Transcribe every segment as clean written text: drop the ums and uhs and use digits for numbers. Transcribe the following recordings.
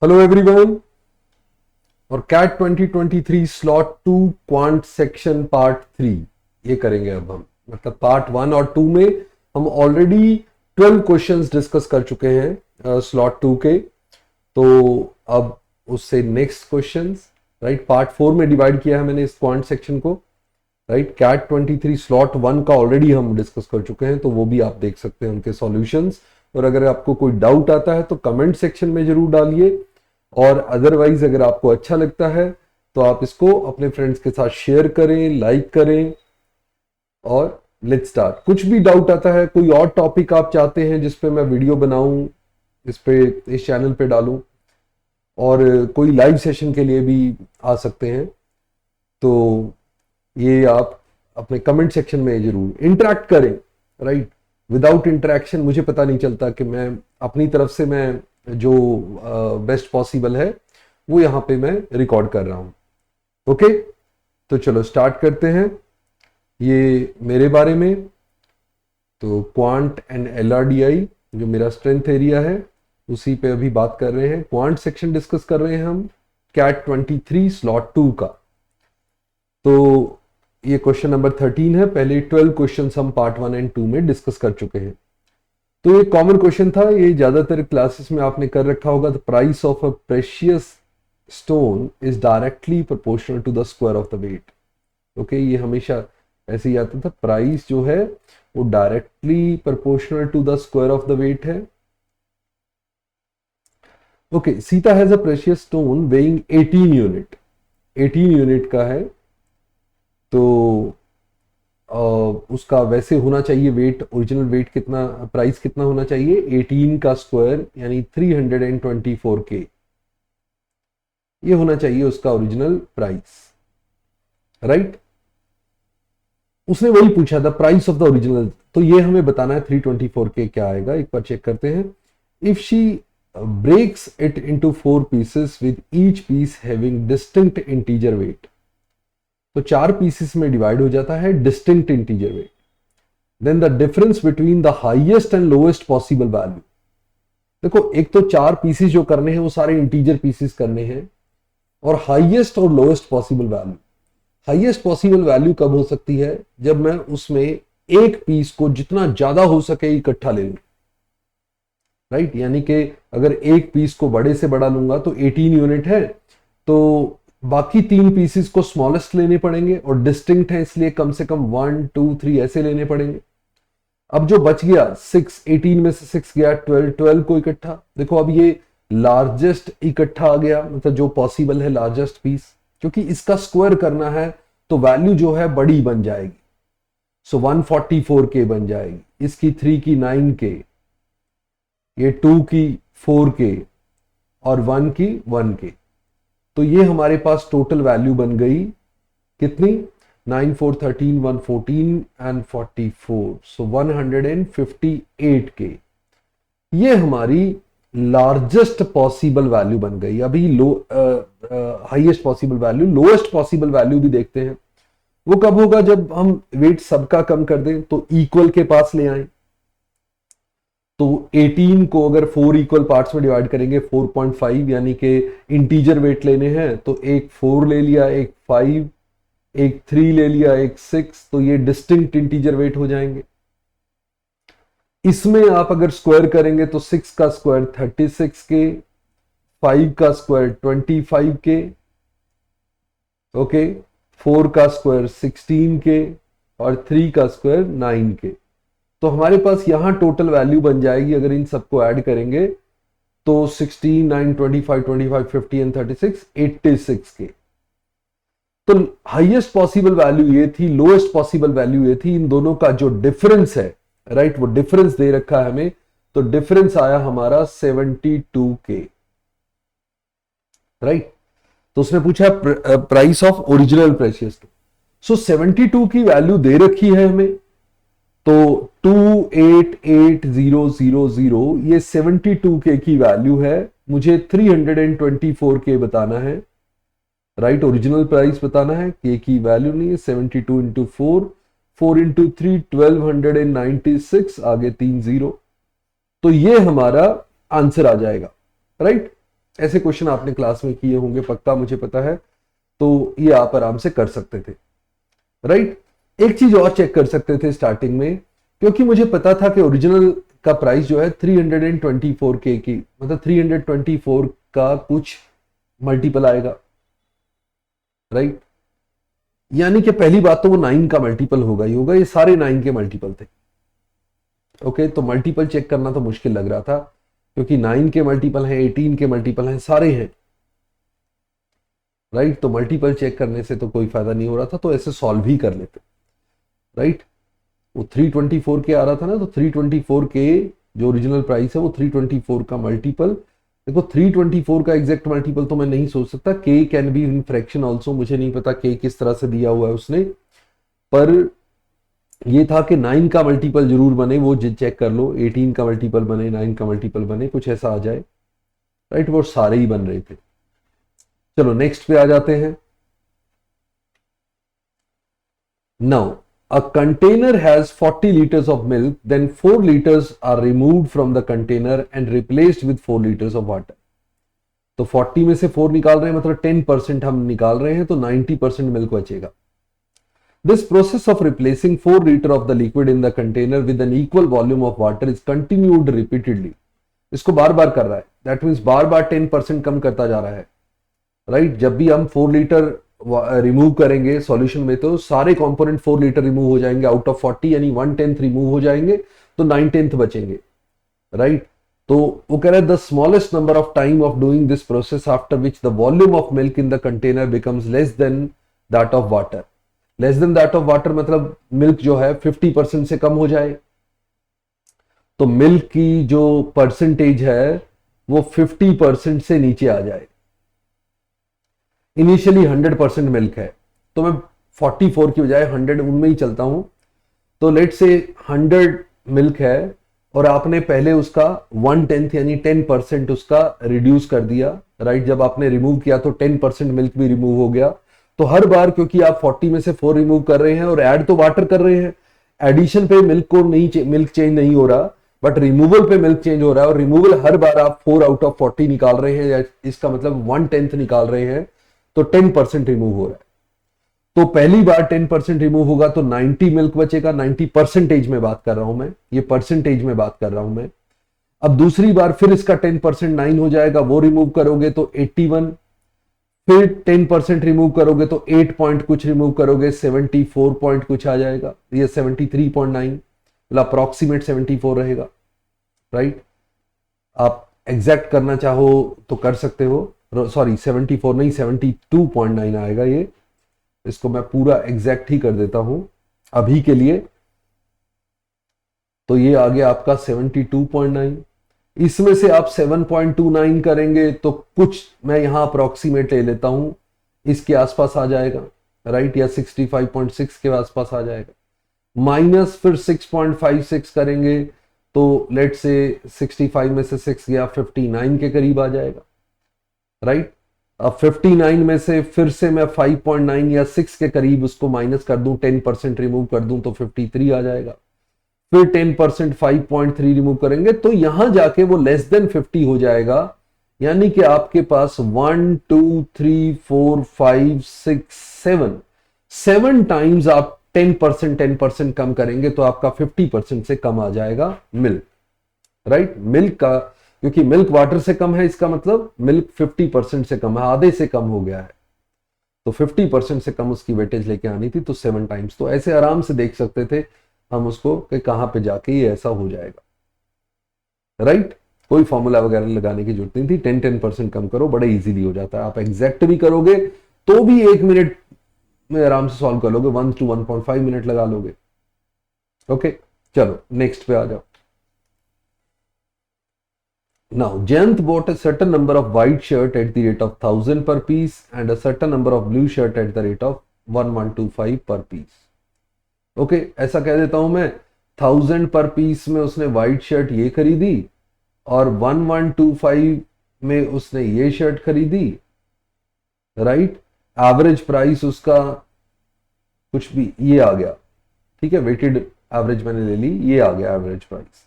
Hello everyone, और CAT 2023 slot 2 quant section part 3 ये करेंगे अब हम। मतलब पार्ट 1 और 2 में हम ऑलरेडी 12 क्वेश्चंस डिस्कस कर चुके हैं स्लॉट 2 के। तो अब उससे नेक्स्ट क्वेश्चंस, राइट, पार्ट 4 में डिवाइड किया है मैंने इस क्वांट सेक्शन को, राइट। कैट 23 स्लॉट 1 का ऑलरेडी हम डिस्कस कर चुके हैं, तो वो भी आप देख सकते हैं उनके सॉल्यूशंस। और अगर आपको कोई डाउट आता है तो कमेंट सेक्शन में जरूर डालिए, और अदरवाइज अगर आपको अच्छा लगता है तो आप इसको अपने फ्रेंड्स के साथ शेयर करें, लाइक करें। और लेट्स स्टार्ट। कुछ भी डाउट आता है, कोई और टॉपिक आप चाहते हैं जिस पे मैं वीडियो बनाऊं, इस चैनल पे डालूं, और कोई लाइव सेशन के लिए भी आ सकते हैं, तो ये आप अपने कमेंट सेक्शन में जरूर इंटरेक्ट करें, राइट। विदाउट इंटरेक्शन मुझे पता नहीं चलता कि मैं अपनी तरफ से मैं जो बेस्ट पॉसिबल है वो यहां पे मैं रिकॉर्ड कर रहा हूं। ओके, तो चलो स्टार्ट करते हैं। ये मेरे बारे में, तो क्वांट एंड एलआरडीआई जो मेरा स्ट्रेंथ एरिया है उसी पे अभी बात कर रहे हैं। क्वांट सेक्शन डिस्कस कर रहे हैं हम कैट 23 स्लॉट 2 का। तो ये क्वेश्चन नंबर 13 है। पहले 12 क्वेश्चन हम पार्ट 1 एंड 2 में डिस्कस कर चुके हैं। तो ये कॉमन क्वेश्चन था, ये ज्यादातर क्लासेस में आपने कर रखा होगा। The price of a precious stone is directly proportional to the square of the weight. Okay, ये हमेशा ऐसे ही आता था, प्राइस जो है वो directly proportional to the square of the weight है। Okay, Sita has a precious stone weighing 18 unit, 18 unit का है। तो उसका वैसे होना चाहिए वेट, ओरिजिनल वेट कितना, प्राइस कितना होना चाहिए, 18 का स्क्वायर यानी 324 के, ये होना चाहिए उसका ओरिजिनल प्राइस, राइट। उसने वही पूछा था, प्राइस ऑफ द ओरिजिनल, तो ये हमें बताना है 324 के क्या आएगा। एक बार चेक करते हैं। If she breaks it into 4 pieces with each piece having distinct integer weight, तो 4 पीसेस में डिवाइड हो जाता है distinct integer weight. Then the difference between the highest and lowest possible value. देखो, एक तो 4 पीसेस जो करने हैं वो सारे इंटीजर पीसेस करने हैं, और हाईएस्ट और lowest possible value. Highest possible value कब हो सकती है, जब मैं उसमें एक पीस को जितना ज्यादा हो सके इकट्ठा ले लूं, राइट। यानी कि अगर एक पीस को बड़े से बड़ा लूंगा तो 18 यूनिट है, तो बाकी 3 पीसेस को स्मॉलेस्ट लेने पड़ेंगे, और डिस्टिंक्ट है इसलिए कम से कम 1 2 3 ऐसे लेने पड़ेंगे। अब जो बच गया 6, 18 में से 6 गया 12, 12 को इकट्ठा। देखो अब ये लार्जेस्ट इकट्ठा आ गया, मतलब जो पॉसिबल है लार्जेस्ट पीस, क्योंकि इसका स्क्वायर करना है तो वैल्यू जो है बड़ी बन जाएगी। सो 144 के बन जाएगी, इसकी 3 की 9 के, ये 2 की 4 के, और 1 की 1 के। तो ये हमारे पास टोटल वैल्यू बन गई कितनी, 9 4 13 114 एंड 44, सो 158 के। ये हमारी लार्जेस्ट पॉसिबल वैल्यू बन गई। अभी highest possible value, lowest possible value भी देखते हैं। वो कब होगा, जब हम वेट सबका कम कर दें तो इक्वल के पास ले आए। तो 18 को अगर 4 इक्वल पार्ट्स में डिवाइड करेंगे 4.5, यानी कि इंटीजर वेट लेने हैं, तो एक 4 ले लिया, एक 5, एक 3 ले लिया, एक 6, तो ये डिस्टिंक्ट इंटीजर वेट हो जाएंगे। इसमें आप अगर स्क्वायर करेंगे तो 6 का स्क्वायर 36 के, 5 का स्क्वायर 25 के, ओके, 4 का स्क्वायर 16 के, और 3 का स्क्वायर 9 के। तो हमारे पास यहां टोटल वैल्यू बन जाएगी, अगर इन सबको ऐड करेंगे तो 16 9 25 25 50 एंड 36 86 के। तो हाईएस्ट पॉसिबल वैल्यू ये थी, लोएस्ट पॉसिबल वैल्यू ये थी। इन दोनों का जो डिफरेंस है, राइट, वो डिफरेंस दे रखा है हमें, तो डिफरेंस आया हमारा 72 के, राइट। तो उसने पूछा प्राइस ऑफ ओरिजिनल प्रेशियस। सो 72 की वैल्यू दे रखी है हमें, तो 288000 ये 72 के की वैल्यू है। मुझे 324 के बताना है, राइट, ओरिजिनल प्राइस बताना है। के की वैल्यू नहीं है, 72 इंटू 4, 4 इंटू 3 1296, आगे 3 0, तो ये हमारा आंसर आ जाएगा, राइट। ऐसे क्वेश्चन आपने क्लास में किए होंगे पक्का, मुझे पता है, तो ये आप आराम से कर सकते थे, राइट। एक चीज और चेक कर सकते थे स्टार्टिंग में, क्योंकि मुझे पता था कि ओरिजिनल का प्राइस जो है 324K की, मतलब 324 का कुछ मल्टीपल आएगा, राइट। यानी कि पहली बात तो वो 9 का मल्टीपल होगा ही होगा, ये सारे 9 के मल्टीपल थे। ओके, तो मल्टीपल चेक करना तो मुश्किल लग रहा था, क्योंकि 9 के मल्टीपल हैं, 18 के मल्टीपल हैं, सारे हैं, राइट। तो मल्टीपल चेक करने से तो कोई फायदा नहीं हो रहा था, तो ऐसे सॉल्व ही कर लेते, राइट। वो 324 के आ रहा था ना, तो 324 के जो ओरिजिनल प्राइस है वो 324 का मल्टीपल, देखो 324 का एग्जैक्ट मल्टीपल तो मैं नहीं सोच सकता, के can be in fraction also, मुझे नहीं पता के किस तरह से दिया हुआ है उसने, पर ये था कि 9 का मल्टीपल जरूर बने, वो चेक कर लो, 18 का मल्टीपल बने, 9 का मल्टीपल बने, कुछ ऐसा आ जाए, राइट। वो सारे ही बन रहे थे। चलो नेक्स्ट पे आ जाते हैं। Now a container has 40 liters of milk, then 4 liters are removed from the container and replaced with 4 liters of water. तो 40 में से 4 निकाल रहे हैं, मतलब 10% हम निकाल रहे हैं, तो 90% मिल्क बचेगा। This process of replacing 4 liter of the liquid in the container with an equal volume of water is continued repeatedly. इसको बार बार कर रहा है, दैट मीन्स बार बार 10% कम करता जा रहा है, राइट। जब भी हम 4 लीटर रिमूव करेंगे सॉल्यूशन में, तो सारे कंपोनेंट 4 लीटर रिमूव हो जाएंगे आउट ऑफ 40, यानी 1/10 रिमूव हो जाएंगे, तो 9/10 बचेंगे, राइट। तो वो कह रहा है the smallest number of time of doing this process after which the volume of milk in the container becomes less than that of water. Less than that of water मतलब मिल्क जो है 50% से कम हो जाए, तो मिल्क की जो percentage है वो 50% से नीचे आ जाए। इनिशियली 100% मिल्क है, तो मैं 44 की बजाय 100 उनमें ही चलता हूं, तो लेट से 100 मिल्क है और आपने पहले उसका 1/10 यानी 10% उसका रिड्यूस कर दिया, राइट। जब आपने रिमूव किया तो 10% मिल्क भी रिमूव हो गया। तो हर बार क्योंकि आप 40 में से 4 रिमूव कर रहे हैं और ऐड तो वाटर कर रहे हैं, एडिशन पे मिल्क को नहीं, मिल्क चेंज नहीं हो रहा, बट रिमूवल पे मिल्क चेंज हो रहा है, और रिमूवल हर बार आप 4 आउट ऑफ 40 निकाल रहे हैं, इसका मतलब 1/10 निकाल रहे हैं, तो 10% रिमूव हो रहा है। तो पहली बार 10% रिमूव होगा तो 90 मिल्क बचेगा, 90 परसेंटेज में बात कर रहा हूं मैं, ये परसेंटेज में बात कर रहा हूं मैं। अब दूसरी बार फिर इसका 10% 9 हो जाएगा, वो रिमूव करोगे तो 81, फिर 10% रिमूव करोगे तो 8 पॉइंट कुछ रिमूव करोगे 74 पॉइंट कुछ आ जाएगा, ये 73.9, मतलब अप्रॉक्सीमेट 74 रहेगा, राइट। आप एग्जैक्ट करना चाहो तो कर सकते हो, सॉरी 74 नहीं 72.9 आएगा ये, इसको मैं पूरा एग्जैक्ट ही कर देता हूं अभी के लिए, तो ये आ गया आपका 72.9। इसमें से आप 7.29 करेंगे तो कुछ मैं यहां अप्रोक्सीमेट ले लेता हूं, इसके आसपास आ जाएगा, राइट, या 65.6 के आसपास आ जाएगा। माइनस फिर 6.56 करेंगे तो लेट से 65 में से 6 गया 59 के करीब आ जाएगा, राइट। अब 59 में से फिर से मैं 5.9 या 6 के करीब उसको माइनस कर दूं, 10% रिमूव कर दूं तो 53 आ जाएगा। फिर 10% 5.3 रिमूव करेंगे तो यहां जाके वो लेस देन 50 हो जाएगा, यानी कि आपके पास 1 2 3 4 5 6 7 टाइम्स आप 10% कम करेंगे तो आपका 50% से कम आ जाएगा मिल्क, राइट। मिल्क का, क्योंकि मिल्क वाटर से कम है, इसका मतलब मिल्क 50% से कम है, आधे से कम हो गया है, तो 50% से कम उसकी वेटेज लेके आनी थी, तो 7 टाइम्स। तो ऐसे आराम से देख सकते थे हम उसको कि कहां पे जाके ये ऐसा हो जाएगा, राइट। कोई फॉर्मूला वगैरह लगाने की जरूरत नहीं थी, 10% कम करो, बड़े इजीली हो जाता है। आप एग्जैक्ट भी करोगे तो भी 1 मिनट में आराम से सॉल्व कर लोगे, 1 to 1.5 मिनट लगा लोगे। ओके, चलो नेक्स्ट पे आ जाओ। Now, Jayanth bought a certain number of white shirt at the rate of 1000 per piece and a certain number of blue shirt at the rate of 1125 per piece. Okay, ऐसा कह देता हूं मैं, 1000 पर piece में उसने व्हाइट शर्ट ये खरीदी और 1125 में उसने ये शर्ट खरीदी, राइट। एवरेज प्राइस उसका कुछ भी ये आ गया, ठीक है, वेटेड एवरेज मैंने ले ली, ये आ गया एवरेज प्राइस।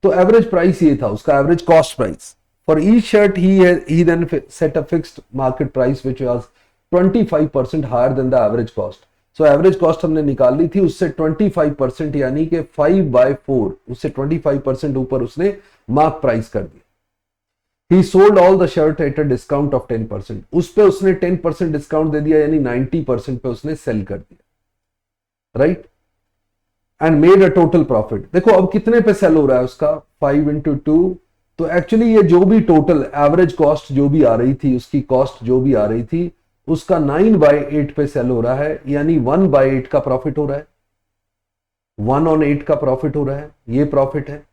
तो एवरेज प्राइस ये था उसका, average cost price, For each shirt, he then set a fixed market price which was 25% higher than the average cost. So average cost हमने निकाल ली थी, उससे 25% यानी कि 5/4, उससे 25% ऊपर उसने मार्क प्राइस कर दिया. He sold all the shirt at a discount of 10%. उस पे उसने 10% डिस्काउंट दे दिया, यानी 90% पे उसने सेल कर दिया, right, and made a total profit. देखो अब कितने पे सेल हो रहा है उसका, 5 × 2. तो एक्चुअली ये जो भी टोटल एवरेज कॉस्ट जो भी आ रही थी, उसकी कॉस्ट जो भी आ रही थी, उसका 9/8 पे सेल हो रहा है, यानी 1/8 का प्रॉफिट हो रहा है. 1/8 का प्रॉफिट हो रहा है, ये प्रॉफिट है.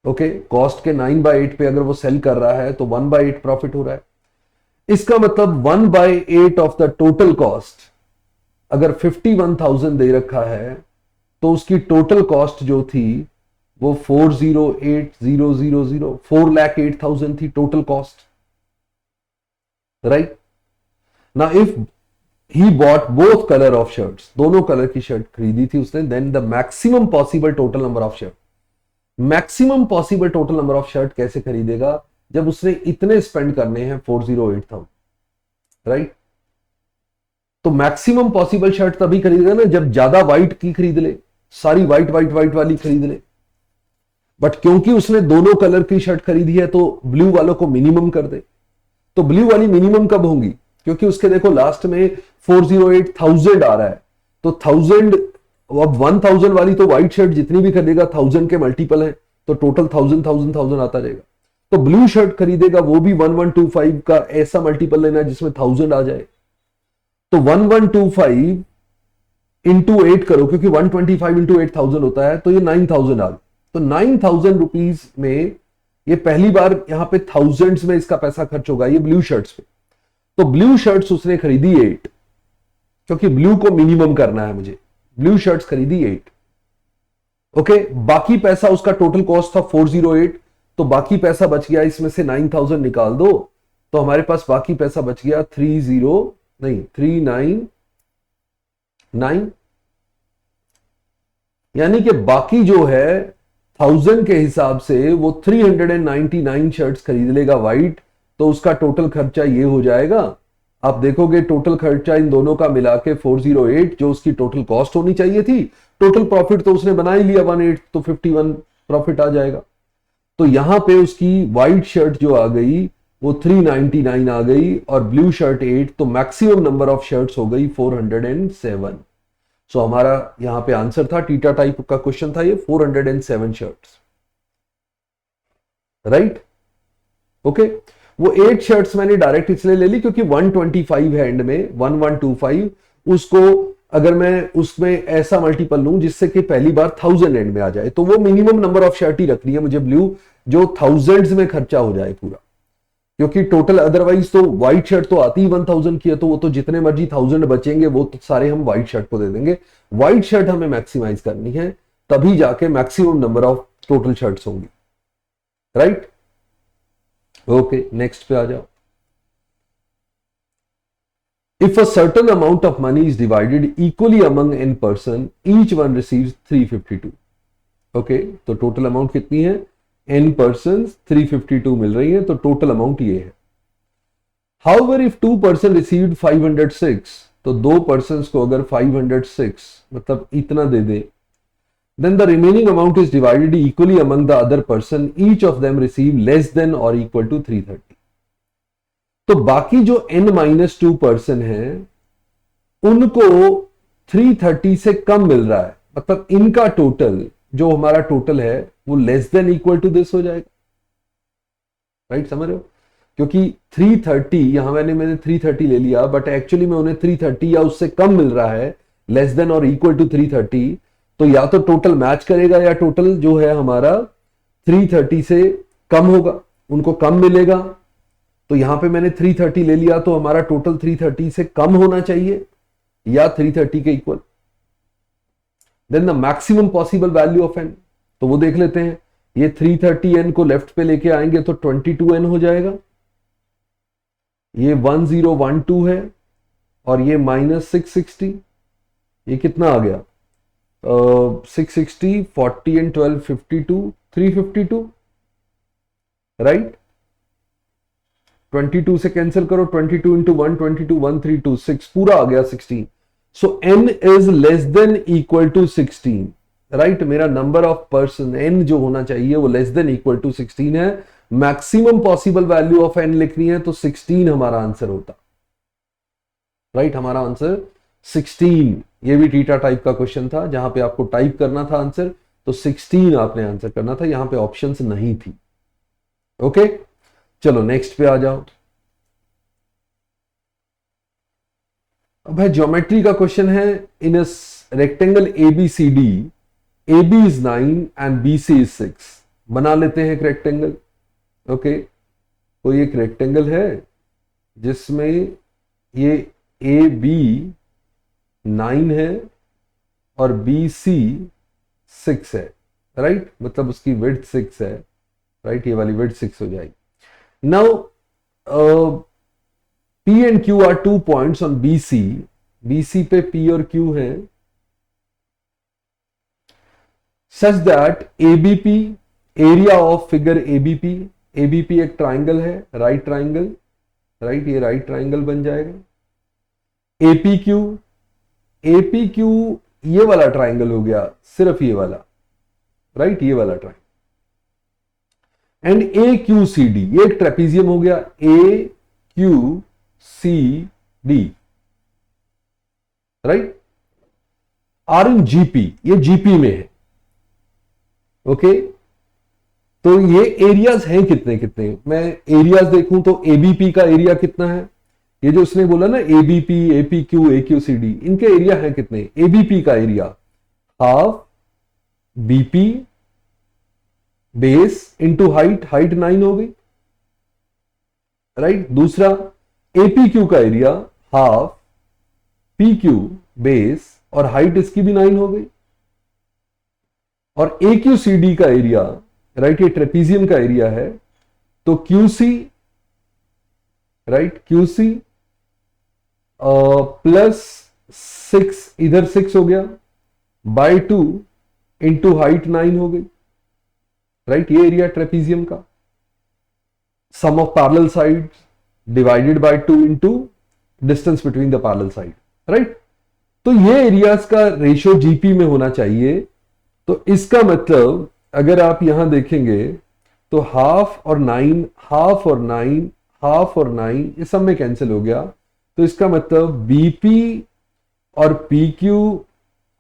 ओके, कॉस्ट के 9/8 पे अगर वो सेल कर रहा है तो 1/8 प्रॉफिट हो रहा है. इसका मतलब 1/8 ऑफ द टोटल कॉस्ट, अगर 51,000 दे रखा है तो उसकी टोटल कॉस्ट जो थी वो 408,000, 4,08,000 थी टोटल कॉस्ट, राइट. ना if he bought both colour of shirts, दोनों कलर की शर्ट खरीदी थी उसने, then the maximum possible total number of shirt. Maximum possible total number of shirt कैसे खरीदेगा, जब उसने इतने स्पेंड करने हैं 408,000, राइट. तो मैक्सिमम पॉसिबल शर्ट तभी खरीदेगा ना जब ज्यादा व्हाइट की खरीद ले, सारी व्हाइट व्हाइट व्हाइट वाली खरीद ले. बट क्योंकि उसने दोनों कलर की शर्ट खरीदी है तो ब्लू वालों को मिनिमम कर दे. तो ब्लू वाली मिनिमम कब होंगी, क्योंकि उसके देखो लास्ट में 408,000 आ रहा है, तो 1000, अब 1000 वाली तो व्हाइट शर्ट जितनी भी खरीदेगा 1000 के मल्टीपल है, तो टोटल 1000 आता रहेगा. तो ब्लू शर्ट खरीदेगा वो भी 1125 का ऐसा मल्टीपल लेना जिसमें 1000 आ जाए. तो 1125 इंटू 8 करो, क्योंकि 125 इंटू 8,000 होता है, तो ये 9,000 आ गया. तो 9,000 रुपीज में ये पहली बार यहां पे थाउजेंड्स में इसका पैसा खर्च होगा, ये ब्लू शर्ट्स पे. तो ब्लू शर्ट्स उसने खरीदी 8, क्योंकि ब्लू को मिनिमम करना है मुझे, ब्लू शर्ट्स खरीदी 8. ओके, बाकी पैसा उसका टोटल कॉस्ट था 408, तो बाकी पैसा बच गया, इसमें से 9,000 निकाल दो तो हमारे पास बाकी पैसा बच गया 399, यानी कि बाकी जो है 1000 के हिसाब से वो 399 शर्ट्स खरीद लेगा व्हाइट. तो उसका टोटल खर्चा ये हो जाएगा, आप देखोगे टोटल खर्चा इन दोनों का मिला के 408, जो उसकी टोटल कॉस्ट होनी चाहिए थी. टोटल प्रॉफिट तो उसने बना ही लिया 18, तो 51 प्रॉफिट आ जाएगा. तो यहां पे उसकी व्हाइट शर्ट जो आ गई वो 399 आ गई, और ब्लू शर्ट 8, तो मैक्सिमम नंबर ऑफ शर्ट्स हो गई 407. सो हमारा यहां पे आंसर था, टीटा टाइप का क्वेश्चन था ये, 407 शर्ट्स, राइट. ओके, वो 8 शर्ट्स मैंने डायरेक्ट इसलिए ले ली क्योंकि 125 है एंड में, 1125, उसको अगर मैं उसमें ऐसा मल्टीपल लूं जिससे कि पहली बार 1000 एंड में आ जाए, तो वो मिनिमम नंबर ऑफ शर्ट ही रखनी है मुझे ब्लू, जो थाउजेंड्स में खर्चा हो जाए पूरा. क्योंकि टोटल अदरवाइज तो व्हाइट शर्ट तो आती ही 1000 की है, तो वो तो जितने मर्जी 1000 बचेंगे वो तो सारे हम व्हाइट शर्ट को दे देंगे. व्हाइट शर्ट हमें मैक्सिमाइज करनी है, तभी जाके maximum number of total shirts होंगी, राइट. ओके, नेक्स्ट पे आ जाओ. If a certain amount of money is divided equally among n person, each one receives 352. Okay, तो टोटल अमाउंट कितनी है, n पर्सन 352 मिल रही है, तो टोटल अमाउंट ये है. हाउएवर इफ 2 पर्सन रिसीव्ड 506, तो 2 पर्सन को अगर 506 मतलब इतना दे दे, then the remaining amount is divided equally among the other person, each of them receive less than or equal to 330. तो बाकी जो n-2 पर्सन है उनको 330 से कम मिल रहा है, मतलब इनका टोटल जो हमारा टोटल है वो less than equal to this हो जाएगा, राइट. समझ रहे हो, क्योंकि 330 यहां मैंने 330 ले लिया, बट एक्चुअली में उन्हें 330 या उससे कम मिल रहा है, लेस देन और इक्वल टू 330. तो या तो टोटल मैच करेगा या टोटल जो है हमारा 330 से कम होगा, उनको कम मिलेगा. तो यहां पे मैंने 330 ले लिया, तो हमारा टोटल 330 से कम होना चाहिए या 330 के equal. Then the maximum possible value of n, तो वो देख लेते हैं. ये 330n को लेफ्ट पे लेके आएंगे तो 22n हो जाएगा. ये 1012 है और ये -660, ये कितना आ गया 660, 40 and 12, 52, 352, राइट। 22 से कैंसिल करो, 22 इंटू 1, 22, 1326 पूरा आ गया 16। So n is less than equal to 16, right. मेरा नंबर ऑफ पर्सन n जो होना चाहिए वो लेस देन इक्वल टू 16 है। Maximum possible value of n लिखनी है तो 16 हमारा आंसर होता, राइट। हमारा आंसर 16। ये भी टीटा टाइप का क्वेश्चन था जहां पे आपको टाइप करना था आंसर, तो 16 आपने आंसर करना था, यहां पे ऑप्शंस नहीं थी। ओके, चलो नेक्स्ट पे आ जाओ। अब भाई ज्योमेट्री का क्वेश्चन है। In a rectangle ABCD, AB is 9 and BC is 6। बना लेते हैं एक रेक्टेंगल। ओके, कोई एक रेक्टेंगल है जिसमें ये AB 9 है और BC 6 है, राइट। मतलब उसकी विड्थ 6 है, राइट। ये वाली विड्थ 6 हो जाएगी। Now P and Q are 2 points on BC। BC पे P और Q है, such that ABP, area of figure ABP, ABP एक ट्राइंगल है, राइट ट्राइंगल, राइट। ये राइट ट्राइंगल बन जाएगा। APQ, APQ ये वाला ट्राइंगल हो गया, सिर्फ ये वाला, राइट, ये वाला ट्राइंगल। एंड AQCD ये एक ट्रेपीजियम हो गया, AQCD, right. Are in GP, ये GP में है। ओके, तो ये एरियाज हैं कितने कितने, मैं एरियाज देखूं तो ABP का एरिया कितना है, ये जो उसने बोला ना ABP, APQ, AQCD, इनके एरिया हैं कितने। ABP का area half BP base into height, height 9 हो गई, राइट। दूसरा APQ का एरिया हाफ PQ बेस और हाइट इसकी भी 9 हो गई। और AQCD का एरिया, राइट, ये ट्रेपीजियम का एरिया है, तो QC, राइट, QC प्लस 6, इधर 6 हो गया, बाय 2 इंटू हाइट 9 हो गई, राइट। ये एरिया ट्रेपीजियम का। Sum of parallel side divided by 2 into distance between the parallel side, right. तो ये एरियाज का रेशियो GP में होना चाहिए। तो इसका मतलब अगर आप यहां देखेंगे तो हाफ और 9, हाफ और 9, हाफ और 9 ये सब में कैंसिल हो गया। तो इसका मतलब BP और PQ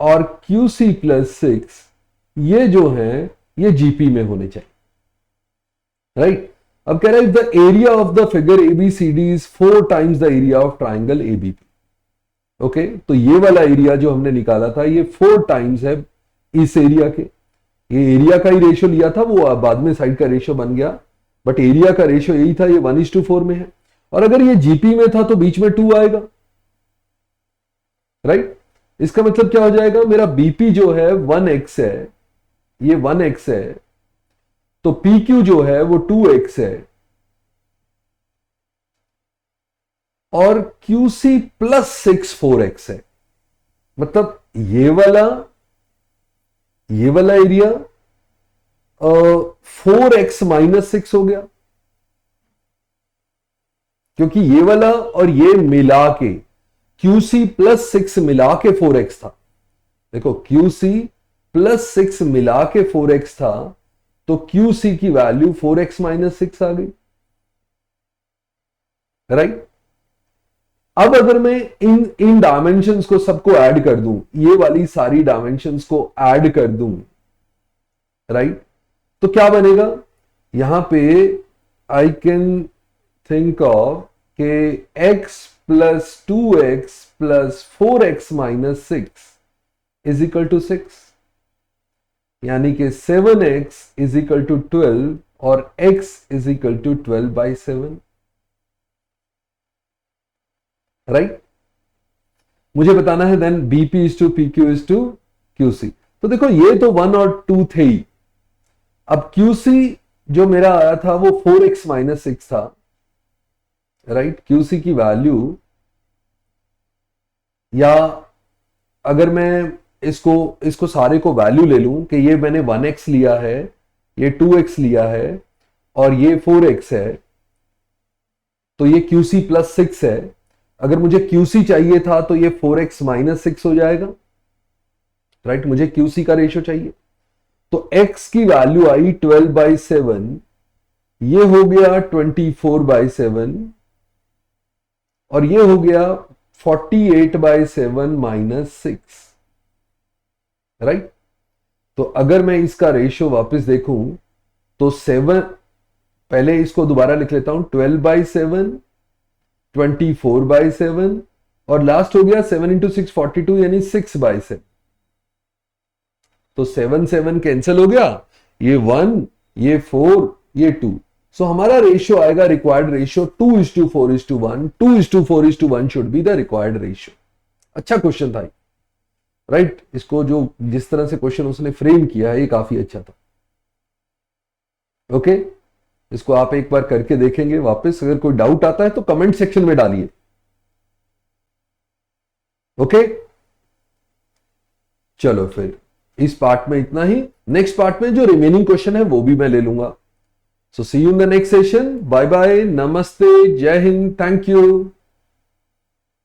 और QC प्लस 6 ये जो है ये GP में होने चाहिए, राइट। अब कह रहा है the area of the figure ABCD is 4 times the area of triangle ABP। Okay, तो ये वाला एरिया जो हमने निकाला था ये 4 टाइम्स है इस एरिया के। ये एरिया का ही रेशियो लिया था, वो बाद में साइड का रेशियो बन गया, बट एरिया का रेशियो यही था, ये 1:4 में है। और अगर ये GP में था तो बीच में 2 आएगा, राइट। इसका मतलब क्या हो जाएगा, मेरा BP जो है 1x है, ये 1x है, तो PQ जो है वो 2x है, और QC प्लस 6 4x है। मतलब ये वाला एरिया 4x माइनस 6 हो गया, क्योंकि ये वाला और ये मिला के QC प्लस 6 मिला के 4x था। देखो QC प्लस 6 मिला के 4x था, तो QC की वैल्यू 4x माइनस 6 आ गई, राइट। अब अगर मैं इन डायमेंशंस को सबको ऐड कर दूं, ये वाली सारी डायमेंशंस को ऐड कर दूं, राइट, तो क्या बनेगा, यहां पे आई कैन थिंक ऑफ के x plus 2x plus 4x minus 6 is equal to 6, यानी कि 7x इज इक्वल टू 12 और x is equal to 12/7, right. मुझे बताना है then BP is to PQ is to QC। तो देखो ये तो 1 और 2 थे ही। अब QC जो मेरा आया था वो 4x माइनस 6 था, राइट। QC की वैल्यू, या अगर मैं इसको इसको सारे को वैल्यू ले लूं कि ये मैंने 1x लिया है, ये 2x लिया है और ये 4x है, तो ये QC प्लस 6 है। अगर मुझे QC चाहिए था तो ये 4x माइनस 6 हो जाएगा, राइट। मुझे QC का रेशियो चाहिए, तो x की वैल्यू आई 12/7, ये हो गया 24/7 और ये हो गया 48/7 माइनस 6, राइट। तो अगर मैं इसका रेशियो वापस देखूं तो 7, पहले इसको दोबारा लिख लेता हूं, 12/7, 24/7 और लास्ट हो गया 7 इंटू 6 42 यानी 6/7। तो 7 7 कैंसिल हो गया, ये 1, ये 4, ये 2। सो हमारा रेशियो आएगा, required ratio 2:4:1। 2:4:1 should be the required ratio. अच्छा क्वेश्चन था, राइट। इसको जो जिस तरह से क्वेश्चन उसने फ्रेम किया है ये काफी अच्छा था। ओके, इसको आप एक बार करके देखेंगे वापस। अगर कोई डाउट आता है तो कमेंट सेक्शन में डालिए। ओके, चलो फिर इस पार्ट में इतना ही। नेक्स्ट पार्ट में जो रिमेनिंग क्वेश्चन है वो भी मैं ले लूंगा। So see you in the next session. Bye bye, नमस्ते, जय हिंद, थैंक यू।